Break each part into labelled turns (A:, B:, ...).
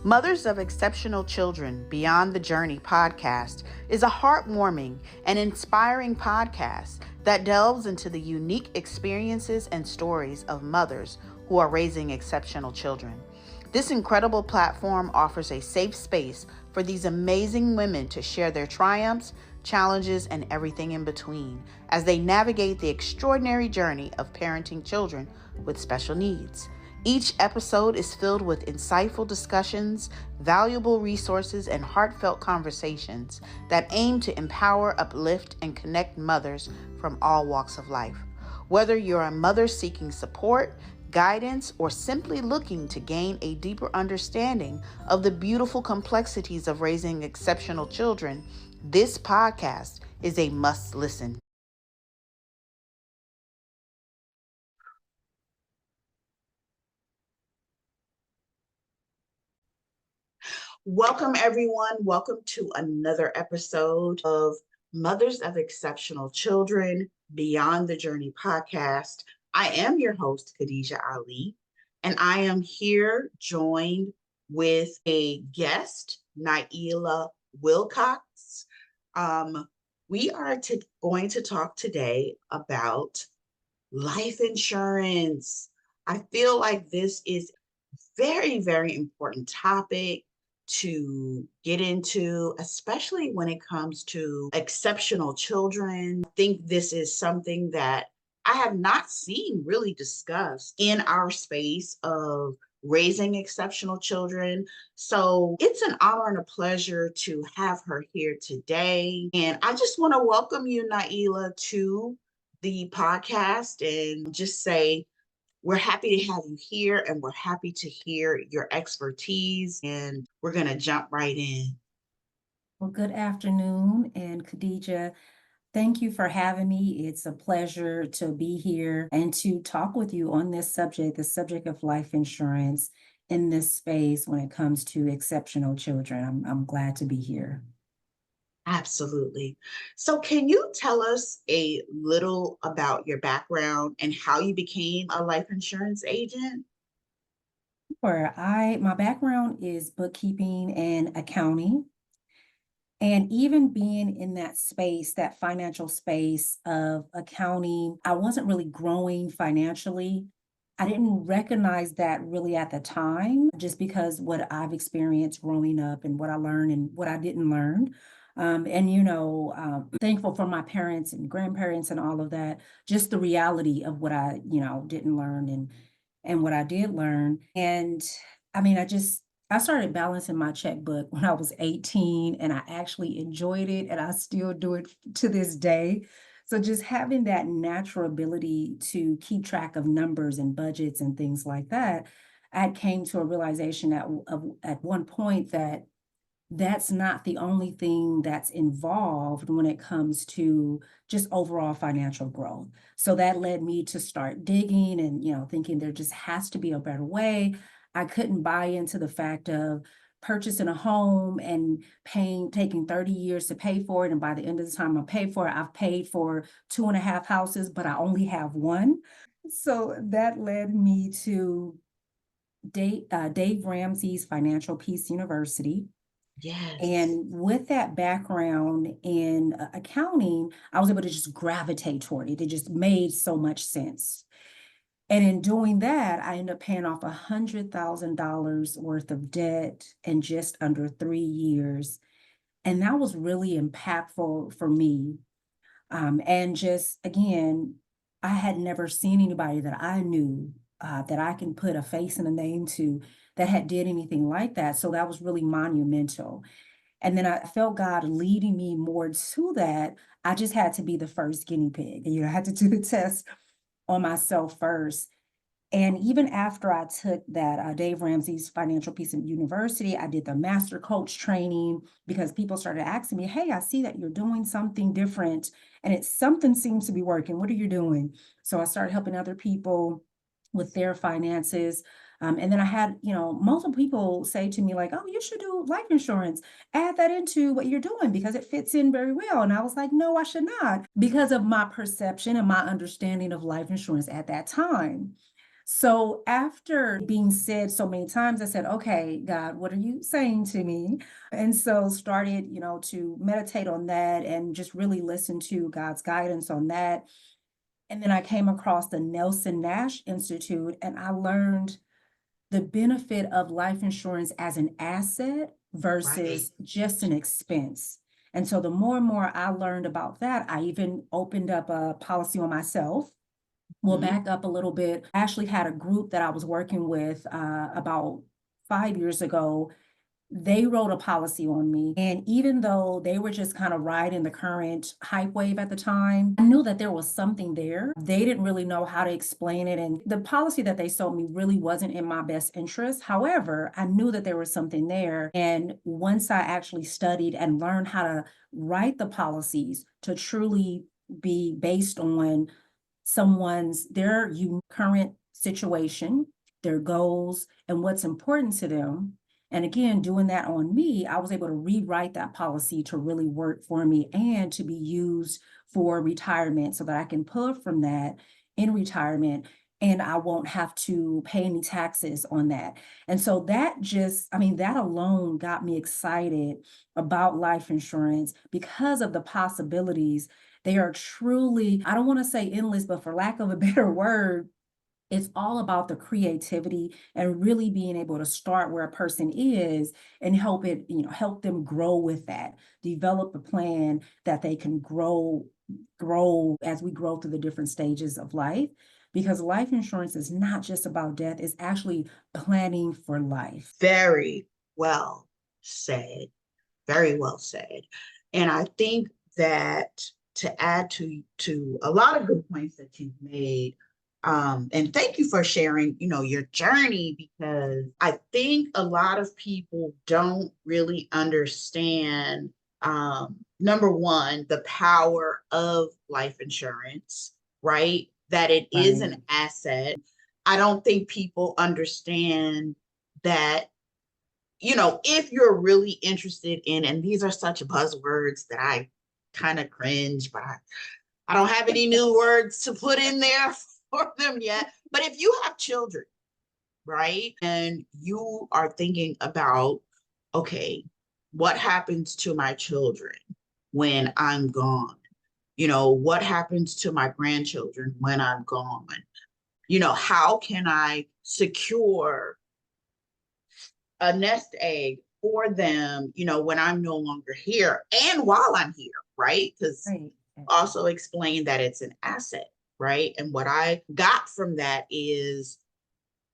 A: Mothers of Exceptional Children Beyond the Journey podcast is a heartwarming and inspiring podcast that delves into the unique experiences and stories of mothers who are raising exceptional children. This incredible platform offers a safe space for these amazing women to share their triumphs, challenges, and everything in between as they navigate the extraordinary journey of parenting children with special needs. Each episode is filled with insightful discussions, valuable resources, and heartfelt conversations that aim to empower, uplift, and connect mothers from all walks of life. Whether you're a mother seeking support, guidance, or simply looking to gain a deeper understanding of the beautiful complexities of raising exceptional children, this podcast is a must listen. Welcome, everyone. Welcome to another episode of Mothers of Exceptional Children Beyond the Journey podcast. I am your host, Khadijah Ali, and I am here joined with a guest, Nieleh Wilcots. We are going to talk today about life insurance. I feel like this is a very, very important topic to get into, especially when it comes to exceptional children. I think this is something that I have not seen really discussed in our space of raising exceptional children. So it's an honor and a pleasure to have her here today. And I just want to welcome you, Nieleh, to the podcast and just say we're happy to have you here and we're happy to hear your expertise, and we're going to jump right in.
B: Well, good afternoon, and Khadijah, thank you for having me. It's a pleasure to be here and to talk with you on this subject, the subject of life insurance in this space when it comes to exceptional children. I'm glad to be here.
A: Absolutely. So, can you tell us a little about your background and how you became a life insurance agent?
B: Sure. My background is bookkeeping and accounting. And even being in that space, that financial space of accounting, I wasn't really growing financially. I didn't recognize that really at the time, just because what I've experienced growing up and what I learned and what I didn't learn. Thankful for my parents and grandparents and all of that, just the reality of what I, didn't learn and what I did learn. And I mean, I started balancing my checkbook when I was 18 and I actually enjoyed it and I still do it to this day. So just having that natural ability to keep track of numbers and budgets and things like that, I came to a realization at one point that that's not the only thing that's involved when it comes to just overall financial growth. So that led me to start digging and, thinking there just has to be a better way. I couldn't buy into the fact of purchasing a home and taking 30 years to pay for it. And by the end of the time I pay for it, I've paid for 2.5 houses, but I only have one. So that led me to Dave Ramsey's Financial Peace University.
A: Yes.
B: And with that background in accounting, I was able to just gravitate toward it. It just made so much sense. And in doing that, I ended up paying off $100,000 worth of debt in just under 3 years. And that was really impactful for me. And just again, I had never seen anybody that I knew that I can put a face and a name to that had did anything like that. So that was really monumental. And then I felt God leading me more to that. I just had to be the first guinea pig. I had to do the test on myself first. And even after I took that Dave Ramsey's Financial Peace at University, I did the master coach training because people started asking me, hey, I see that you're doing something different and something seems to be working. What are you doing? So I started helping other people with their finances. And then I had, multiple people say to me like, oh, you should do life insurance, add that into what you're doing because it fits in very well. And I was like, no, I should not, because of my perception and my understanding of life insurance at that time. So after being said so many times, I said, okay, God, what are you saying to me? And so started, to meditate on that and just really listen to God's guidance on that. And then I came across the Nelson Nash Institute and I learned the benefit of life insurance as an asset
A: Right.
B: versus just an expense. And so the more and more I learned about that, I even opened up a policy on myself. We'll
A: Mhm.
B: back up a little bit. I actually had a group that I was working with about 5 years ago. They wrote a policy on me. And even though they were just kind of riding the current hype wave at the time, I knew that there was something there. They didn't really know how to explain it. And the policy that they sold me really wasn't in my best interest. However, I knew that there was something there. And once I actually studied and learned how to write the policies to truly be based on their current situation, their goals, and what's important to them. And again, doing that on me, I was able to rewrite that policy to really work for me and to be used for retirement so that I can pull from that in retirement and I won't have to pay any taxes on that. And so that alone got me excited about life insurance because of the possibilities. They are truly, I don't want to say endless, but for lack of a better word, it's all about the creativity and really being able to start where a person is and help them grow with that, develop a plan that they can grow as we grow through the different stages of life. Because life insurance is not just about death, it's actually planning for life.
A: Very well said. Very well said. And I think that to add to a lot of good points that you've made, and thank you for sharing, your journey, because I think a lot of people don't really understand, number one, the power of life insurance, right? That it is
B: Right.
A: an asset. I don't think people understand that, if you're really interested in, and these are such buzzwords that I kind of cringe, but I don't have any new words to put in there for them yet. But if you have children, right, and you are thinking about, okay, what happens to my children when I'm gone? What happens to my grandchildren when I'm gone? How can I secure a nest egg for them, when I'm no longer here and while I'm here, right? Because
B: Right.
A: also explain that it's an asset, right? And what I got from that is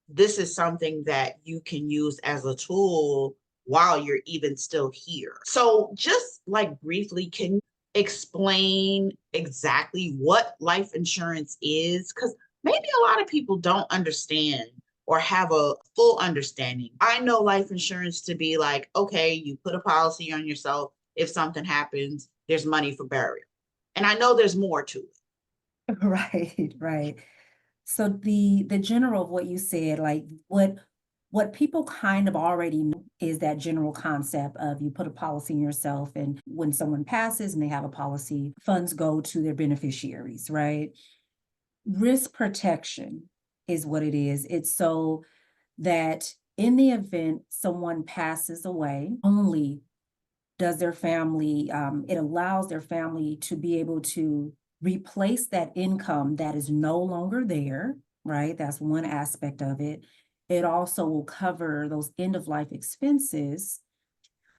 A: this is something that you can use as a tool while you're even still here. So, just like briefly, can you explain exactly what life insurance is? Because maybe a lot of people don't understand or have a full understanding. I know life insurance to be like, okay, you put a policy on yourself. If something happens, there's money for burial. And I know there's more to it.
B: Right, right. So the general of what you said, like what people kind of already know is that general concept of you put a policy in yourself, and when someone passes and they have a policy, funds go to their beneficiaries, right? Risk protection is what it is. It's so that in the event someone passes away, only does their family, it allows their family to be able to replace that income that is no longer there, right? That's one aspect of it. It also will cover those end of life expenses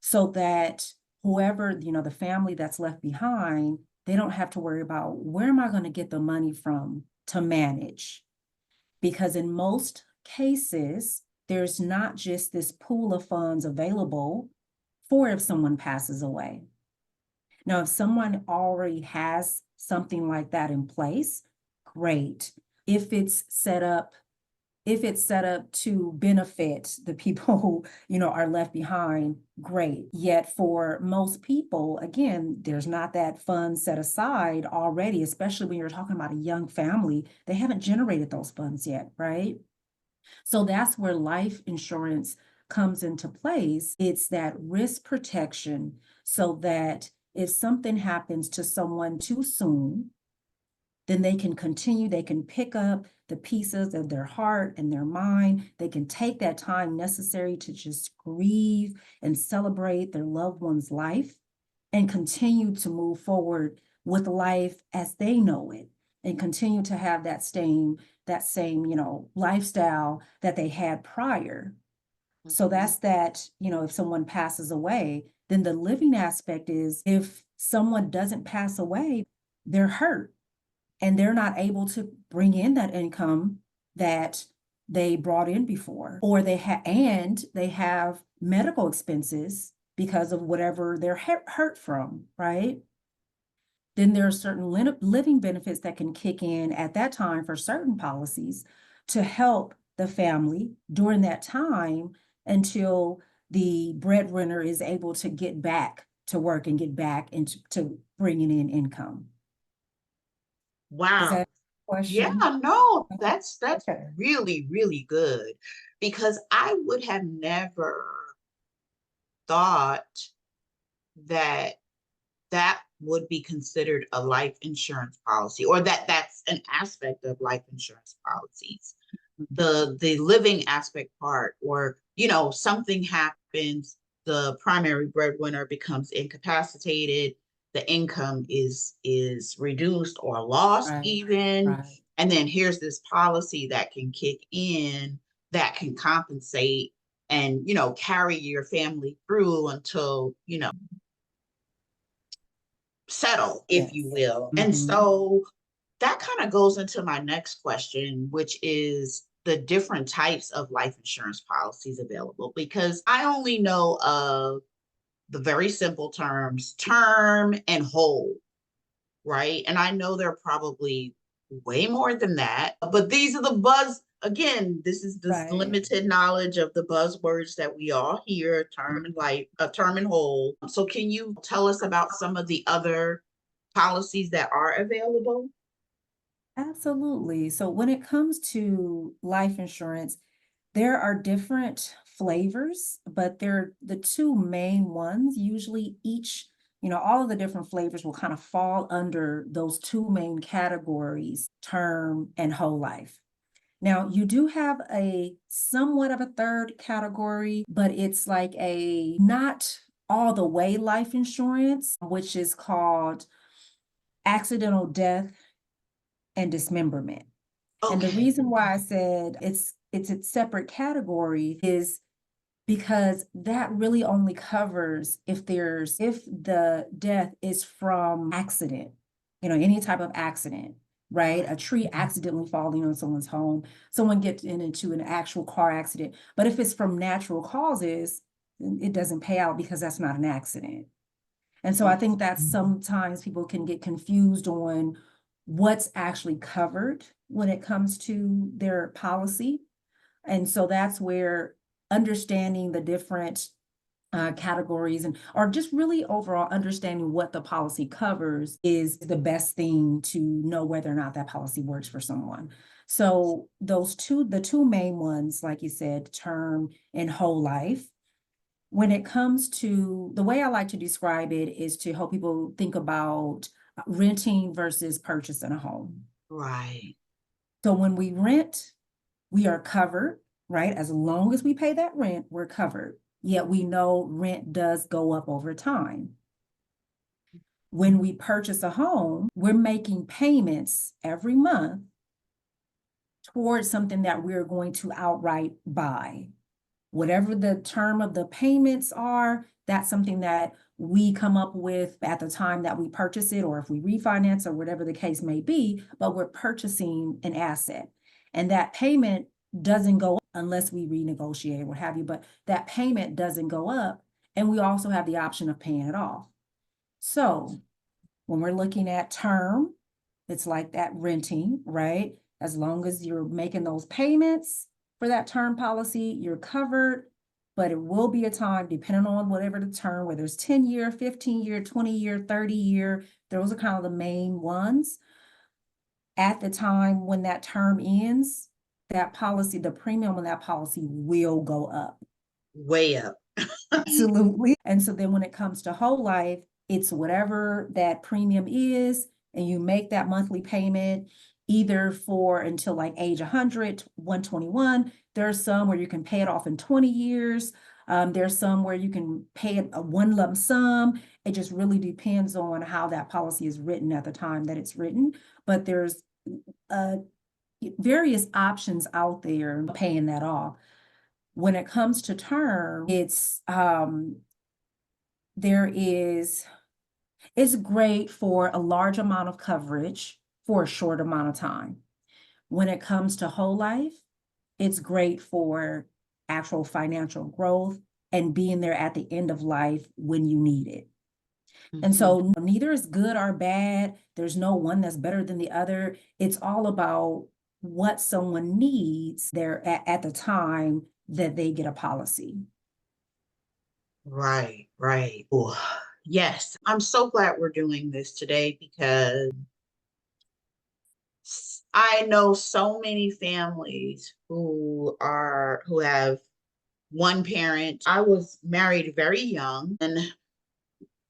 B: so that whoever, the family that's left behind, they don't have to worry about where am I going to get the money from to manage? Because in most cases, there's not just this pool of funds available for if someone passes away. Now, if someone already has something like that in place, great. If it's set up, if it's set up to benefit the people who, are left behind, great. Yet for most people, again, there's not that fund set aside already, especially when you're talking about a young family. They haven't generated those funds yet, right? So that's where life insurance comes into place. It's that risk protection so that if something happens to someone too soon, then they can continue, they can pick up the pieces of their heart and their mind. They can take that time necessary to just grieve and celebrate their loved one's life and continue to move forward with life as they know it and continue to have that same, lifestyle that they had prior. So that's that, if someone passes away, then the living aspect is if someone doesn't pass away, they're hurt and they're not able to bring in that income that they brought in before, or they have medical expenses because of whatever they're hurt from, right? Then there are certain living benefits that can kick in at that time for certain policies to help the family during that time until the breadwinner is able to get back to work and get back into to bringing in income. Is
A: Wow.
B: that a
A: Yeah,
B: question?
A: no, that's
B: Okay.
A: really, really good because I would have never thought that that would be considered a life insurance policy or that that's an aspect of life insurance policies. The living aspect part, or something happens, the primary breadwinner becomes incapacitated, the income is reduced or lost
B: Right,
A: even,
B: right.
A: and then here's this policy that can kick in that can compensate and carry your family through until settle, if you
B: Yes.
A: will. And
B: Mm-hmm.
A: so that kind of goes into my next question, which is the different types of life insurance policies available, because I only know of the very simple terms term and whole, right? And I know there are probably way more than that, but these are the buzz. Again, this is this
B: Right.
A: limited knowledge of the buzzwords that we all hear, term and life, term and whole. So can you tell us about some of the other policies that are available?
B: Absolutely. So when it comes to life insurance, there are different flavors, but they're the two main ones. Usually all of the different flavors will kind of fall under those two main categories, term and whole life. Now, you do have a somewhat of a third category, but it's like a not all the way life insurance, which is called accidental death and dismemberment. And the
A: Okay.
B: reason why I said it's a separate category is because that really only covers if the death is from accident, any type of accident, right? A tree accidentally falling on someone's home, someone gets into an actual car accident. But if it's from natural causes, it doesn't pay out because that's not an accident. And so I think that sometimes people can get confused on what's actually covered when it comes to their policy. And so that's where understanding the different categories or just really overall understanding what the policy covers is the best thing to know whether or not that policy works for someone. So the two main ones, like you said, term and whole life. When it comes to the way I like to describe it is to help people think about renting versus purchasing a home.
A: Right.
B: So when we rent, we are covered, right? As long as we pay that rent, we're covered. Yet we know rent does go up over time. When we purchase a home, we're making payments every month towards something that we're going to outright buy. Whatever the term of the payments are, that's something that we come up with at the time that we purchase it, or if we refinance or whatever the case may be, but we're purchasing an asset. And that payment doesn't go up unless we renegotiate or what have you, but that payment doesn't go up. And we also have the option of paying it off. So when we're looking at term, it's like that renting, right? As long as you're making those payments for that term policy, you're covered. But it will be a time, depending on whatever the term, whether it's 10-year, 15-year, 20-year, 30-year, those are kind of the main ones. At the time when that term ends, that policy, the premium on that policy will go up.
A: Way up.
B: Absolutely. And so then when it comes to whole life, it's whatever that premium is, and you make that monthly payment either for until like age 100, 121. There's some where you can pay it off in 20 years. There's some where you can pay it a one lump sum. It just really depends on how that policy is written at the time that it's written. But there's various options out there paying that off. When it comes to term, it's great for a large amount of coverage for a short amount of time. When it comes to whole life, it's great for actual financial growth and being there at the end of life when you need it. And so neither is good or bad. There's no one that's better than the other. It's all about what someone needs there at the time that they get a policy.
A: Right, right. Ooh, yes, I'm so glad we're doing this today because I know so many families who have one parent. I was married very young and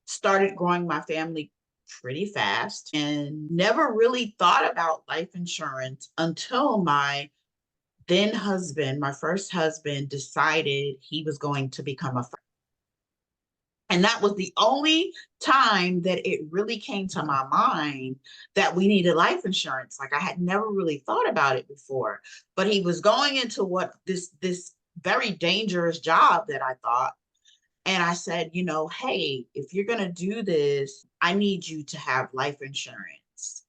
A: started growing my family pretty fast and never really thought about life insurance until my then husband, my first husband, decided he was going to become a. And that was the only time that it really came to my mind that we needed life insurance. Like I had never really thought about it before, but he was going into what this very dangerous job that I thought. And I said, hey, if you're going to do this, I need you to have life insurance.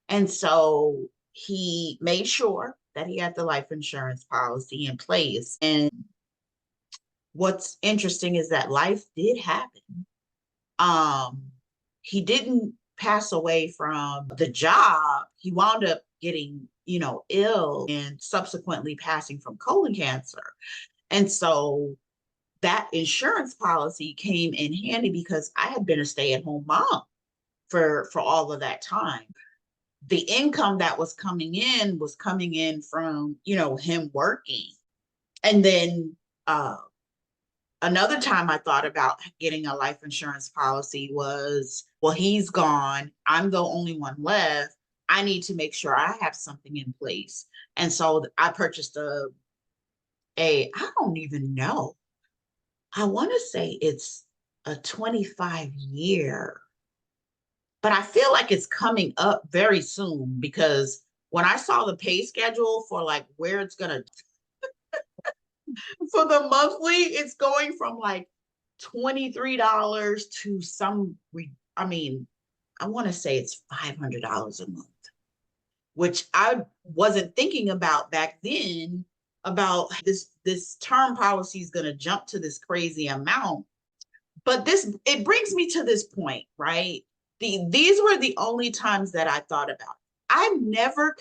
A: And so he made sure that he had the life insurance policy in place. And what's interesting is that life did happen. He didn't pass away from the job. He wound up getting, ill and subsequently passing from colon cancer. And so that insurance policy came in handy because I had been a stay-at-home mom for all of that time. The income that was coming in from, him working. And then another time I thought about getting a life insurance policy was, well, he's gone. I'm the only one left. I need to make sure I have something in place. And so I purchased I don't even know. I want to say it's a 25-year, but I feel like it's coming up very soon because when I saw the pay schedule for like where it's going to for the monthly, it's going from like $23 to I want to say it's $500 a month, which I wasn't thinking about back then about this term policy is going to jump to this crazy amount. But it brings me to this point, right? These were the only times that I thought about it. I never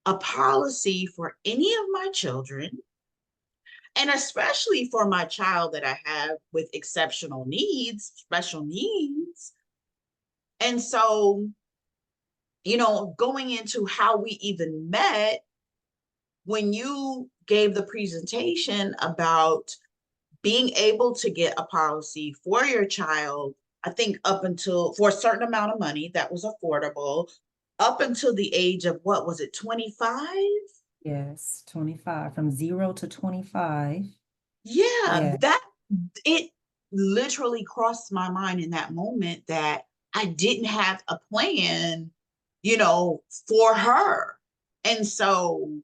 A: a policy for any of my children, and especially for my child that I have with exceptional needs, special needs. And so, going into how we even met, when you gave the presentation about being able to get a policy for your child, I think up until for a certain amount of money that was affordable, up until the age of what was it, 25?
B: Yes, 25, from 0 to 25.
A: Yeah, that it literally crossed my mind in that moment that I didn't have a plan, for her. And so,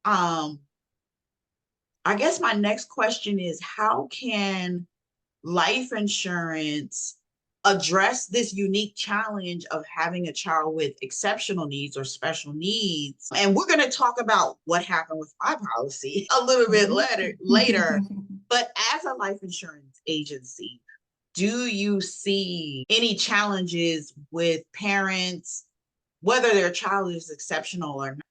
A: I guess my next question is how can life insurance address this unique challenge of having a child with exceptional needs or special needs? And we're going to talk about what happened with my policy a little bit later. But as a life insurance agency, do you see any challenges with parents, whether their child is exceptional or not?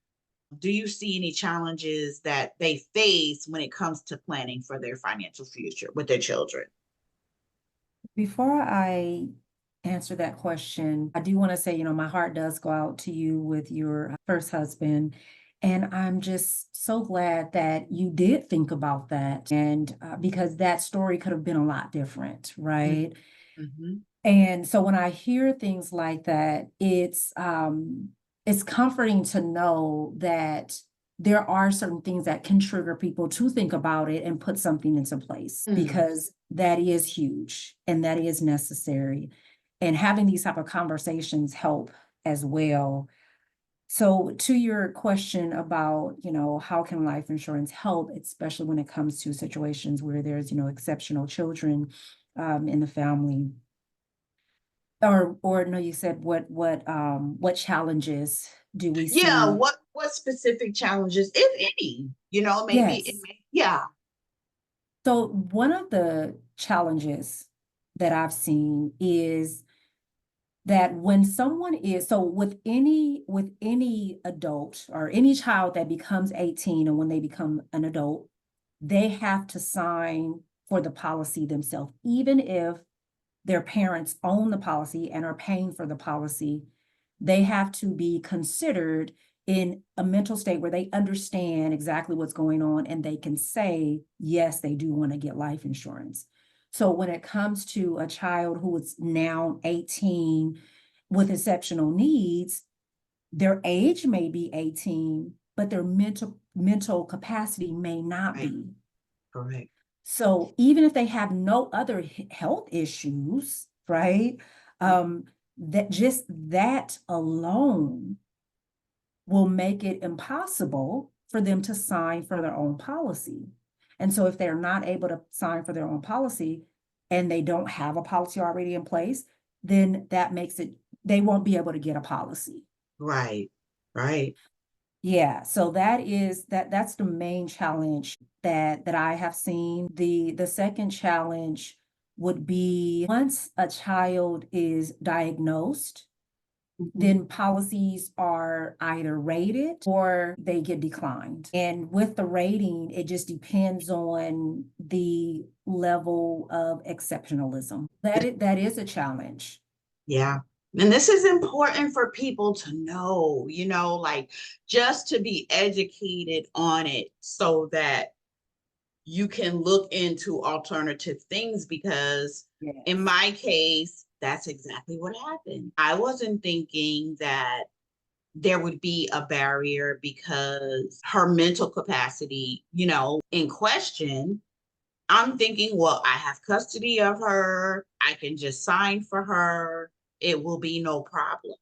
A: Do you see any challenges that they face when it comes to planning for their financial future with their children?
B: Before I answer that question, I do want to say, my heart does go out to you with your first husband. And I'm just so glad that you did think about that. And because that story could have been a lot different, right?
A: Mm-hmm.
B: And so when I hear things like that, it's comforting to know that there are certain things that can trigger people to think about it and put something into place, because that is huge and that is necessary. And having these type of conversations help as well. So to your question about, how can life insurance help, especially when it comes to situations where there's, exceptional children in the family, or no, you said what challenges do we
A: Yeah,
B: see?
A: what specific challenges, if any, maybe
B: Yes.
A: yeah.
B: So one of the challenges that I've seen is that when someone is, so with any adult or any child that becomes 18, and when they become an adult, they have to sign for the policy themselves, even if their parents own the policy and are paying for the policy. They have to be considered in a mental state where they understand exactly what's going on and they can say, yes, they do want to get life insurance. So when it comes to a child who is now 18 with exceptional needs, their age may be 18, but their mental capacity may not
A: Right.
B: be.
A: Correct.
B: So even if they have no other health issues, right? That just that alone will make it impossible for them to sign for their own policy. And so if they're not able to sign for their own policy and they don't have a policy already in place, then that makes it, they won't be able to get a policy.
A: Right. Right.
B: Yeah, so that's the main challenge that I have seen. The second challenge would be once a child is diagnosed,
A: Mhm.
B: then policies are either rated or they get declined. And with the rating, it just depends on the level of exceptionalism. That is a challenge.
A: Yeah. And this is important for people to know, like just to be educated on it so that you can look into alternative things, because in
B: Yes.
A: my case, that's exactly what happened. I wasn't thinking that there would be a barrier because her mental capacity, in question. I'm thinking, well, I have custody of her. I can just sign for her. It will be no problem.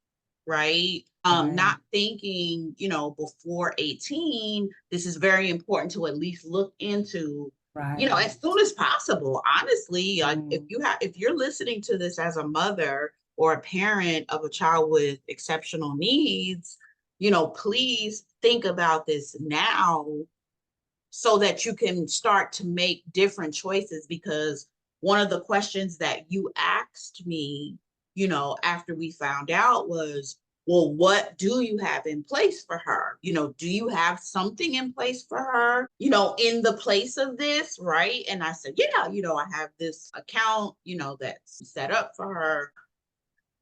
A: Right.
B: Right.
A: Not thinking, before 18, this is very important to at least look into,
B: Right.
A: as soon as possible. Honestly, like
B: Mm,
A: if you're listening to this as a mother or a parent of a child with exceptional needs, please think about this now so that you can start to make different choices. Because one of the questions that you asked me, after we found out was, well, what do you have in place for her? Do you have something in place for her, in the place of this? Right. And I said, yeah, I have this account, that's set up for her.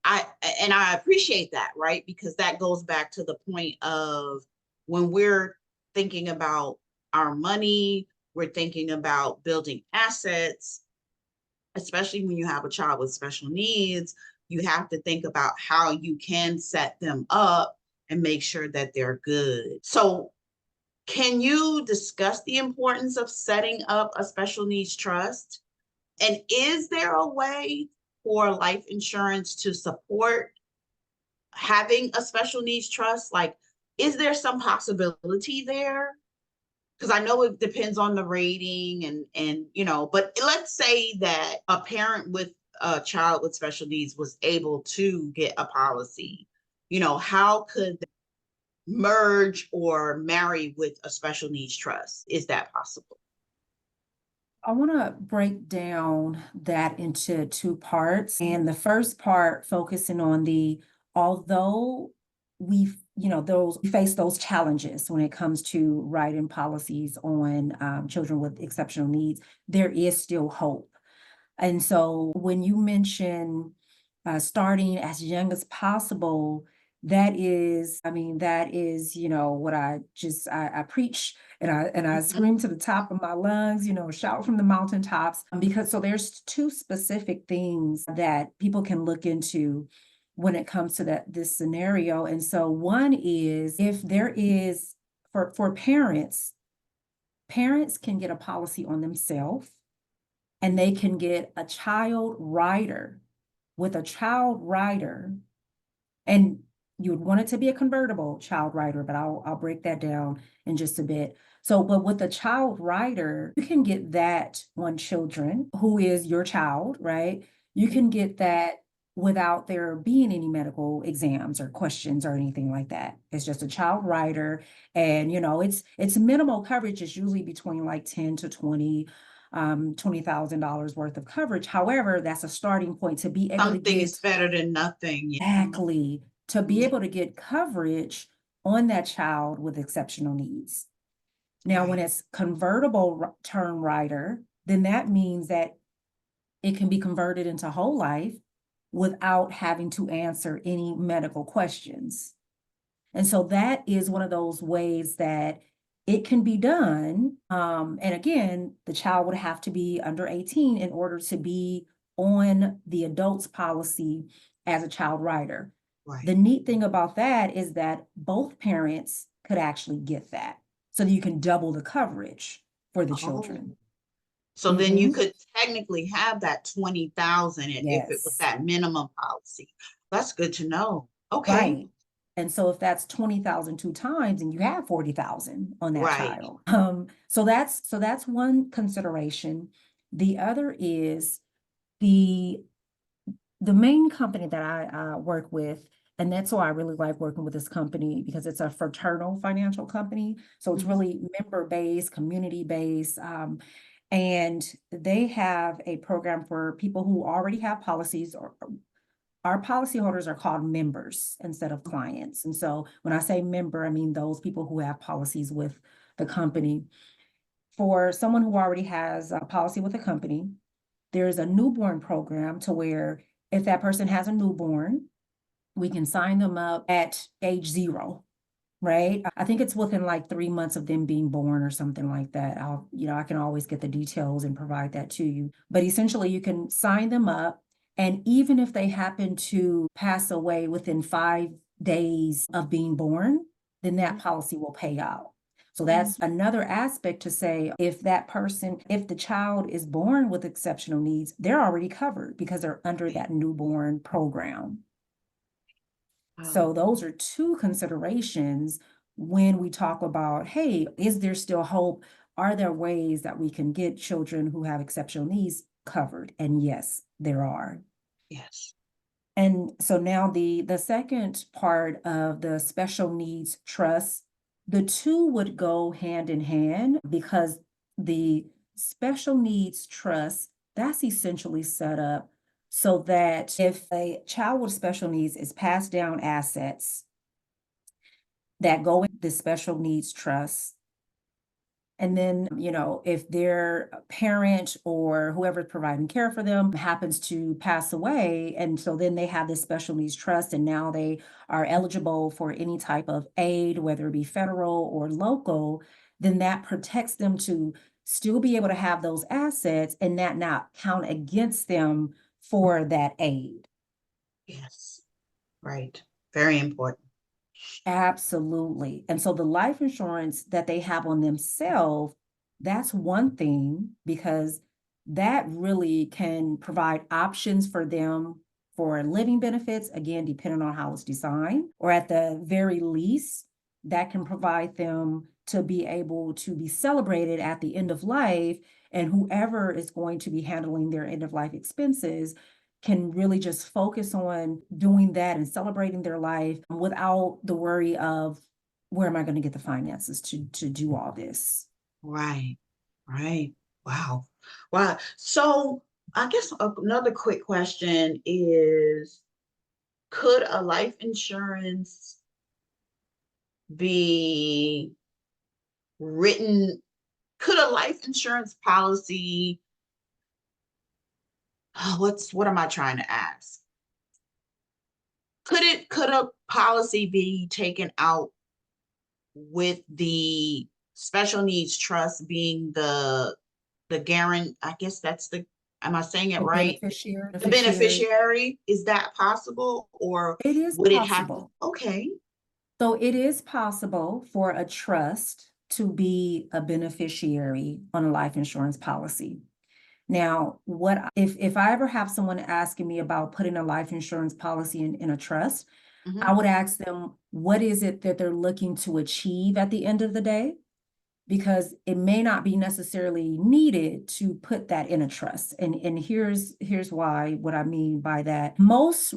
A: I and I appreciate that, right? Because that goes back to the point of when we're thinking about our money, we're thinking about building assets, especially when you have a child with special needs, you have to think about how you can set them up and make sure that they're good. So, can you discuss the importance of setting up a special needs trust? And is there a way for life insurance to support having a special needs trust? Like, is there some possibility there? Because I know it depends on the rating and but let's say that a parent with a child with special needs was able to get a policy. How could they merge or marry with a special needs trust? Is that possible?
B: I want to break down that into two parts. And the first part focusing on although those we face those challenges when it comes to writing policies on children with exceptional needs, there is still hope. And so when you mention starting as young as possible, that is, I mean, that is, what I preach and I
A: Mhm.
B: scream to the top of my lungs, shout from the mountaintops, because so there's two specific things that people can look into when it comes to this scenario. And so one is if there is for parents can get a policy on themselves and they can get a child rider. With a child rider, and you would want it to be a convertible child rider, but I'll break that down in just a bit. So, but with a child rider, you can get that on children who is your child, right? You can get that without there being any medical exams or questions or anything like that. It's just a child rider, and it's minimal coverage. It's usually between like 10 to 20,000 worth of coverage. However, that's a starting point to be able to
A: Something
B: get
A: is better than nothing.
B: exactly to be
A: Mhm.
B: able to get coverage on that child with exceptional needs. Now, when
A: Right.
B: it's convertible term rider, then that means that it can be converted into whole life without having to answer any medical questions. And so that is one of those ways that it can be done. And again, the child would have to be under 18 in order to be on the adult's policy as a child rider.
A: Right.
B: The neat thing about that is that both parents could actually get that. So that you can double the coverage for the
A: Oh,
B: children.
A: so then you
B: Mhm.
A: could technically have that 20,000 if it was
B: Yes.
A: that minimum policy. That's good to know. Okay.
B: Right. And so if that's 20,000 two times and you have 40,000 on that
A: Right.
B: child. So that's one consideration. The other is the the main company that I work with, and that's why I really like working with this company because it's a fraternal financial company. So it's
A: Mhm.
B: really member-based, community-based. And they have a program for people who already have policies or our policyholders are called members instead of clients. And so when I say member, I mean those people who have policies with the company. For someone who already has a policy with a company, there's a newborn program to where if that person has a newborn, we can sign them up at age 0. Right? I think it's within like 3 months of them being born or something like that. I can always get the details and provide that to you. But essentially, you can sign them up. And even if they happen to pass away within 5 days of being born, then that policy will pay out. So
A: Mhm.
B: that's another aspect to say if the child is born with exceptional needs, they're already covered because they're under
A: Right.
B: that newborn program.
A: Wow.
B: So those are two considerations when we talk about, hey, is there still hope? Are there ways that we can get children who have exceptional needs covered? And yes, there are.
A: Yes.
B: And so now the second part of the special needs trust, the two would go hand in hand because the special needs trust, that's essentially set up so that if a child with special needs is passed down assets that go in the special needs trust, and then, if their parent or whoever's providing care for them happens to pass away, and so then they have this special needs trust, and now they are eligible for any type of aid, whether it be federal or local, then that protects them to still be able to have those assets and that not count against them for that aid.
A: Yes. Right. Very important.
B: Absolutely. And so the life insurance that they have on themselves, that's one thing because that really can provide options for them for living benefits, again, depending on how it's designed, or at the very least, that can provide them to be able to be celebrated at the end of life. And whoever is going to be handling their end of life expenses can really just focus on doing that and celebrating their life without the worry of where am I going to get the finances to do all this.
A: Right. Right. Wow. Wow. So I guess another quick question is, could a life insurance be written? Could a life insurance policy, what am I trying to ask? could a policy be taken out with the special needs trust being the guarant, I guess that's the, am I saying it
B: The
A: right? The
B: beneficiary.
A: beneficiary, is that possible, or
B: It is
A: would it have to?
B: possible.
A: Okay.
B: So it is possible for a trust to be a beneficiary on a life insurance policy. Now, if I ever have someone asking me about putting a life insurance policy in a trust, I
A: Hmm.
B: would ask them, what is it that they're looking to achieve at the end of the day? Because it may not be necessarily needed to put that in a trust. And here's why, what I mean by that. Most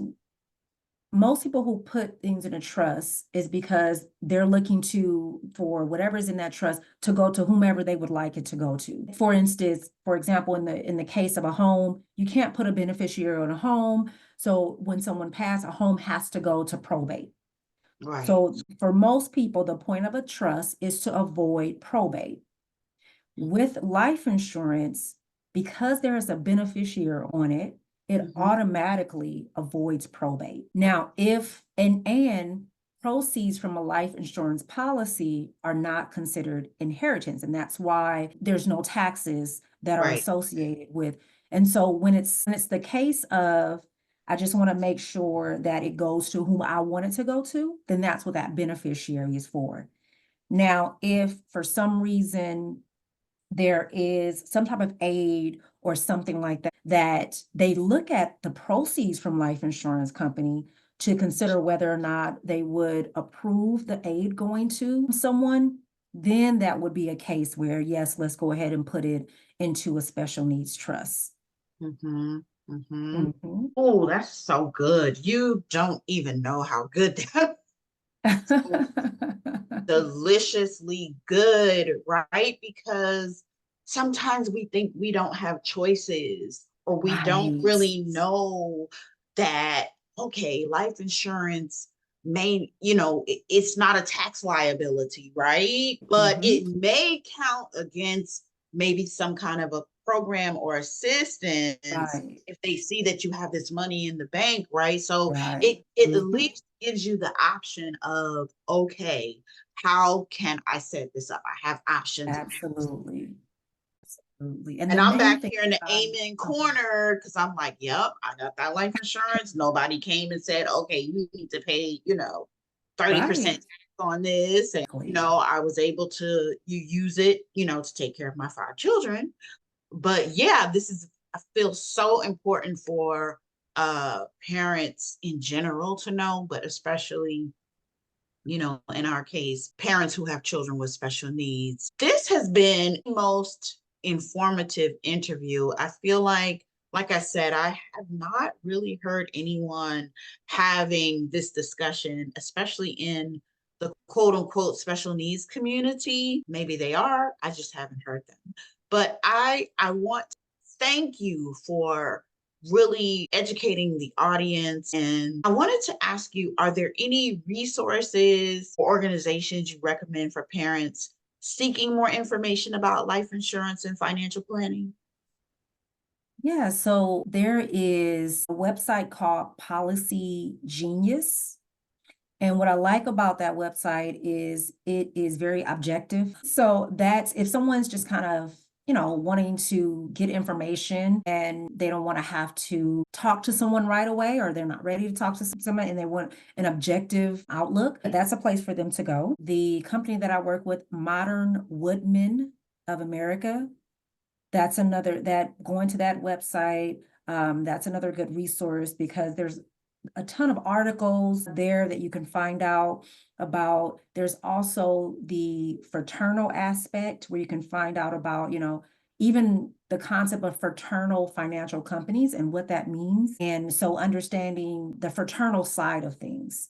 B: people who put things in a trust is because they're looking to, for whatever's in that trust, to go to whomever they would like it to go to. For instance, for example, in the case of a home, you can't put a beneficiary on a home. So when someone passes, a home has to go to probate.
A: Right.
B: So for most people, the point of a trust is to avoid probate. With life insurance, because there is a beneficiary on it, it
A: Hmm.
B: automatically avoids probate. Now, if and proceeds from a life insurance policy are not considered inheritance, and that's why there's no taxes that are
A: Right.
B: associated with. And so when it's the case of I just want to make sure that it goes to whom I want it to go to, then that's what that beneficiary is for. Now, if for some reason there is some type of aid or something like that, that they look at the proceeds from life insurance company to consider whether or not they would approve the aid going to someone, then that would be a case where, yes, let's go ahead and put it into a special needs trust.
A: Hmm. Hmm.
B: Mhm.
A: Oh, that's so good. You don't even know how good that is. Deliciously good, right? Because sometimes we think we don't have choices, or we don't
B: Right.
A: really know that, okay, life insurance may, it's not a tax liability, right? But
B: Mhm.
A: it may count against maybe some kind of a program or assistance
B: Right.
A: if they see that you have this money in the bank, right? So
B: Right.
A: it at
B: Mhm.
A: least gives you the option of, okay, how can I set this up? I have options now.
B: Absolutely. Absolutely. And
A: And
B: the
A: I'm
B: main
A: back
B: thing
A: here in the
B: about it,
A: amen corner because I'm like, yep, I got that life insurance. Nobody came and said, okay, you need to pay, 30%
B: right.
A: tax on this. And,
B: Exactly.
A: I was able to use it, to take care of my 5 children. But yeah, I feel so important for parents in general to know, but especially in our case, parents who have children with special needs. This has been the most informative interview. I feel like I said, I have not really heard anyone having this discussion, especially in the quote unquote special needs community. Maybe they are, I just haven't heard them. But I want to thank you for really educating the audience. And I wanted to ask you, are there any resources or organizations you recommend for parents seeking more information about life insurance and financial planning?
B: Yeah, so there is a website called Policy Genius. And what I like about that website is it is very objective. So that's if someone's just kind of, wanting to get information and they don't want to have to talk to someone right away, or they're not ready to talk to someone and they want an objective outlook, that's a place for them to go. The company that I work with, Modern Woodmen of America, that's another that going to that website, that's another good resource because there's a ton of articles there that you can find out about. There's also the fraternal aspect where you can find out about, even the concept of fraternal financial companies and what that means. And so understanding the fraternal side of things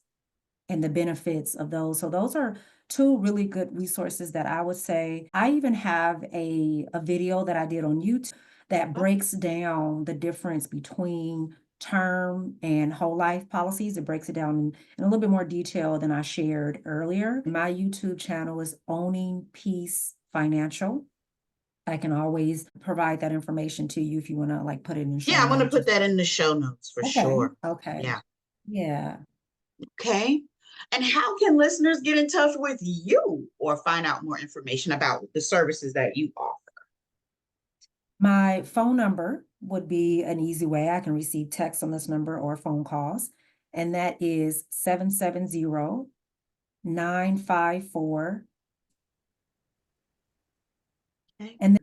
B: and the benefits of those. So those are two really good resources that I would say. I even have a video that I did on YouTube that breaks down the difference between term and whole life policies. It breaks it down in a little bit more detail than I shared earlier. My YouTube channel is Owning Peace Financial. I can always provide that information to you if you want to like put it in show
A: Yeah, I'm going to
B: notes.
A: put that in the show notes for
B: Okay,
A: sure.
B: okay.
A: Yeah.
B: Yeah.
A: Okay. And how can listeners get in touch with you or find out more information about the services that you offer?
B: My phone number would be an easy way. I can receive text on this number or phone calls, and that is 770-954.
A: Okay.
B: And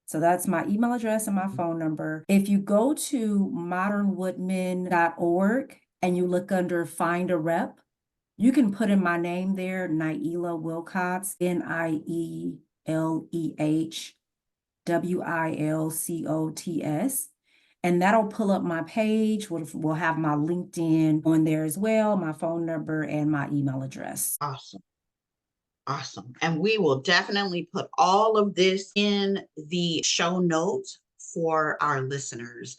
B: so that's my email address and my phone number. If you go to modernwoodmen.org and you look under Find a Rep, you can put in my name there, Nieleh Wilcots, NIELEHWILCOTS. And that'll pull up my page. We'll have my LinkedIn on there as well, my phone number, and my email address.
A: Awesome. Awesome. And we will definitely put all of this in the show notes for our listeners.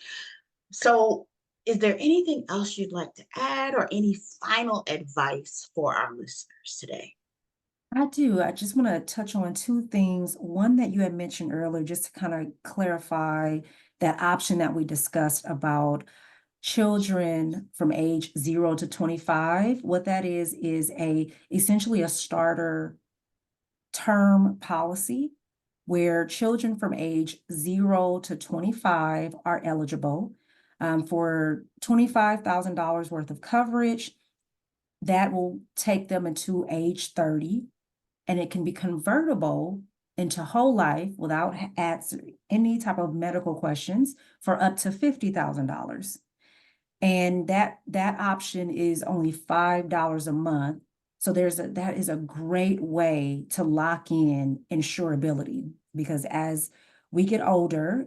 A: So, is there anything else you'd like to add or any final advice for our listeners today?
B: I do. I just want to touch on two things. One that you had mentioned earlier, just to kind of clarify that option that we discussed about children from age 0 to 25. What that is essentially a starter term policy where children from age 0 to 25 are eligible for $25,000 worth of coverage. That will take them into age 30, and it can be convertible into whole life without answering any type of medical questions for up to $50,000. And that option is only $5 a month. So that is a great way to lock in insurability, because as we get older,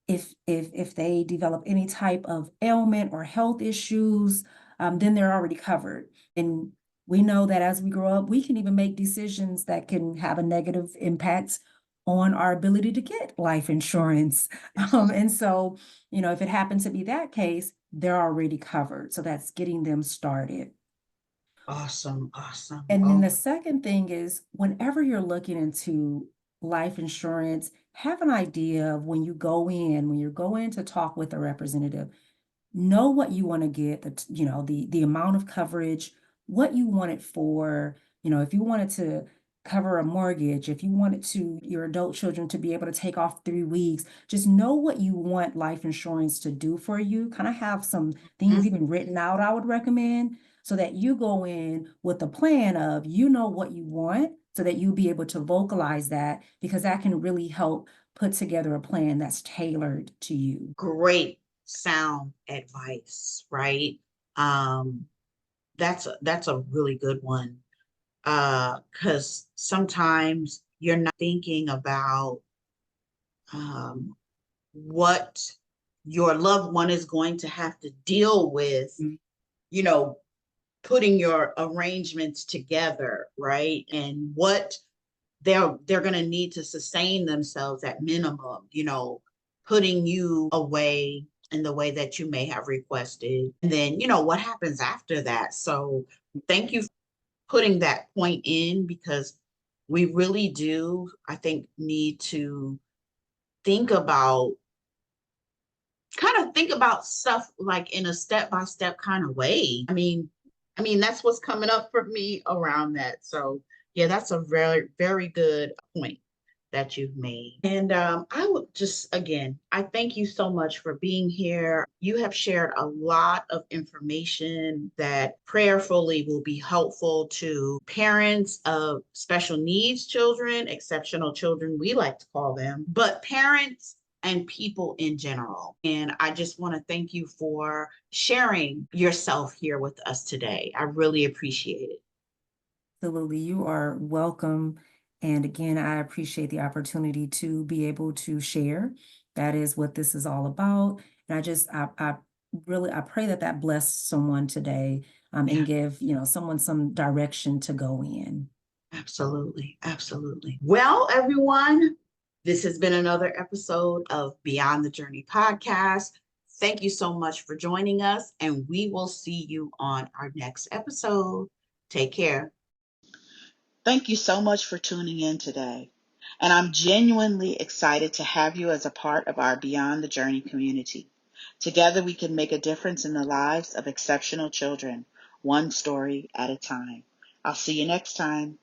B: if they develop any type of ailment or health issues, then they're already covered. And we know that as we grow up, we can even make decisions that can have a negative impact on our ability to get life insurance.
A: Yes.
B: And so, if it happens to be that case, they're already covered. So that's getting them started.
A: Awesome. Awesome.
B: And then
A: Oh,
B: the second thing is, whenever you're looking into life insurance, have an idea of when you're going to talk with a representative, know what you want to get, the amount of coverage, what you want it for. If you wanted to cover a mortgage, if you wanted to your adult children to be able to take off 3 weeks, just know what you want life insurance to do for you. Kind of have some things
A: mhm.
B: even written out, I would recommend, so that you go in with the plan of, what you want, so that you'll be able to vocalize that, because that can really help put together a plan that's tailored to you.
A: Great sound advice, right? Um, that's a really good one. Because sometimes you're not thinking about um what your loved one is going to have to deal with, you know, putting your arrangements together, right? And what they're going to need to sustain themselves at minimum, putting you away in the way that you may have requested. And then, what happens after that? So, thank you for putting that point in, because we really do, I think, need to think about think about stuff like in a step by step kind of way. I mean that's what's coming up for me around that. So yeah, that's a very very good point that you've made. And I would just again, I thank you so much for being here. You have shared a lot of information that prayerfully will be helpful to parents of special needs children, exceptional children, we like to call them, but parents and people in general. And I just want to thank you for sharing yourself here with us today. I really appreciate it.
B: Absolutely. You are welcome. And again, I appreciate the opportunity to be able to share. That is what this is all about. And I really, I pray that that bless someone today,
A: Yeah,
B: and give, someone some direction to go in.
A: absolutely. Absolutely. Well, everyone, this has been another episode of Beyond the Journey podcast. Thank you so much for joining us, and we will see you on our next episode. Take care. Thank you so much for tuning in today. And I'm genuinely excited to have you as a part of our Beyond the Journey community. Together, we can make a difference in the lives of exceptional children, one story at a time. I'll see you next time.